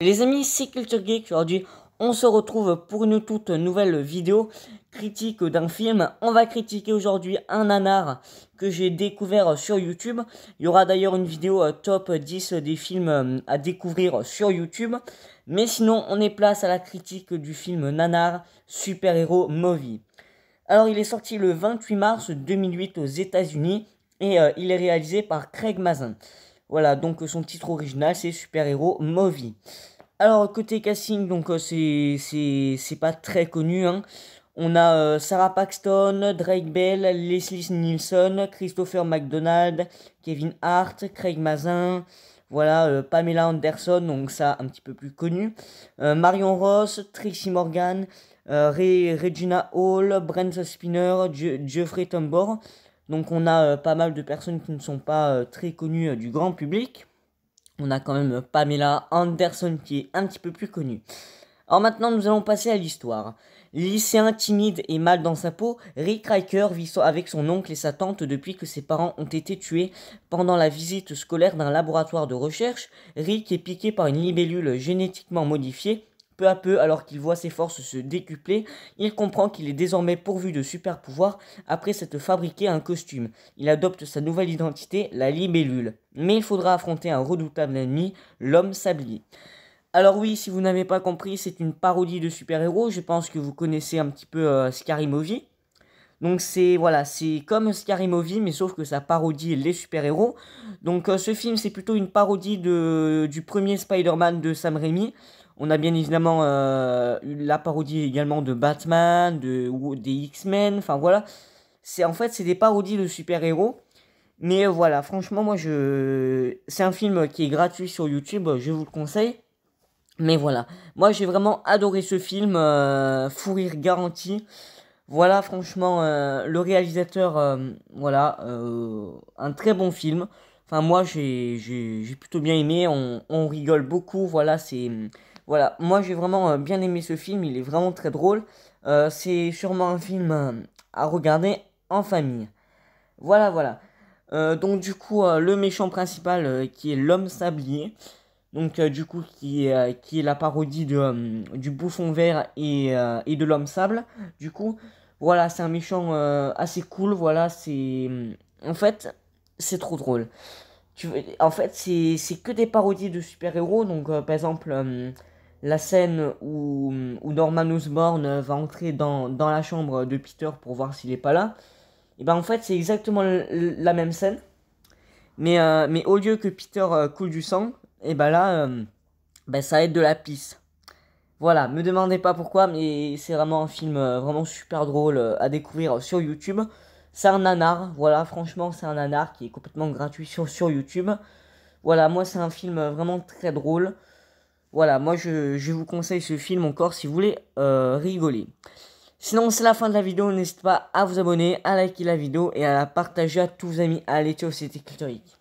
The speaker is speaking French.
Les amis, c'est Culture Geek. Aujourd'hui, on se retrouve pour une toute nouvelle vidéo critique d'un film. On va critiquer aujourd'hui un nanar que j'ai découvert sur YouTube. Il y aura d'ailleurs une vidéo top 10 des films à découvrir sur YouTube. Mais sinon, on est place à la critique du film nanar Super Hero Movie. Alors, il est sorti le 28 mars 2008 aux États-Unis et il est réalisé par Craig Mazin. Voilà, donc son titre original c'est Super Hero Movie. Alors côté casting, donc c'est pas très connu, hein. On a Sarah Paxton, Drake Bell, Leslie Nielsen, Christopher McDonald, Kevin Hart, Craig Mazin, voilà, Pamela Anderson, donc ça un petit peu plus connu, Marion Ross, Tracy Morgan, Regina Hall, Brent Spinner, Jeffrey Tambor. Donc on a pas mal de personnes qui ne sont pas très connues du grand public. On a quand même Pamela Anderson qui est un petit peu plus connue. Alors maintenant, nous allons passer à l'histoire. Lycéen timide et mal dans sa peau, Rick Riker vit avec son oncle et sa tante depuis que ses parents ont été tués pendant la visite scolaire d'un laboratoire de recherche. Rick est piqué par une libellule génétiquement modifiée. Peu à peu, alors qu'il voit ses forces se décupler, il comprend qu'il est désormais pourvu de super pouvoirs après s'être fabriqué un costume. Il adopte sa nouvelle identité, la libellule. Mais il faudra affronter un redoutable ennemi, l'homme sablier. Alors oui, si vous n'avez pas compris, c'est une parodie de super-héros. Je pense que vous connaissez un petit peu Scary Movie. Donc c'est voilà, c'est comme Scary Movie, mais sauf que ça parodie les super-héros. Donc ce film, c'est plutôt une parodie du premier Spider-Man de Sam Raimi. On a bien évidemment la parodie également de Batman, des X-Men, enfin voilà. C'est des parodies de super-héros. Mais voilà, franchement, c'est un film qui est gratuit sur YouTube, je vous le conseille. Mais voilà, moi j'ai vraiment adoré ce film, fou rire garanti. Voilà, franchement, le réalisateur, voilà, un très bon film. Enfin, moi, j'ai plutôt bien aimé. On rigole beaucoup. Voilà, voilà. Moi, j'ai vraiment bien aimé ce film. Il est vraiment très drôle. C'est sûrement un film à regarder en famille. Voilà, voilà. Donc, du coup, le méchant principal, qui est l'homme sablier. Donc, du coup, qui est la parodie du bouffon vert et de l'homme sable. Du coup, voilà, c'est un méchant assez cool. Voilà, en fait, c'est trop drôle. En fait, c'est que des parodies de super-héros. Donc, par exemple, la scène où Norman Osborn va entrer dans la chambre de Peter pour voir s'il est pas là. Et ben, en fait, c'est exactement la même scène. Mais au lieu que Peter coule du sang, et ben là. Ça va être de la pisse. Voilà, me demandez pas pourquoi, mais c'est vraiment un film vraiment super drôle à découvrir sur YouTube. C'est un nanar, voilà, franchement, c'est un nanar qui est complètement gratuit sur YouTube. Voilà, moi, c'est un film vraiment très drôle. Voilà, moi, je vous conseille ce film encore si vous voulez rigoler. Sinon, c'est la fin de la vidéo. N'hésitez pas à vous abonner, à liker la vidéo et à la partager à tous vos amis. Allez, ciao, c'était Culture Geek.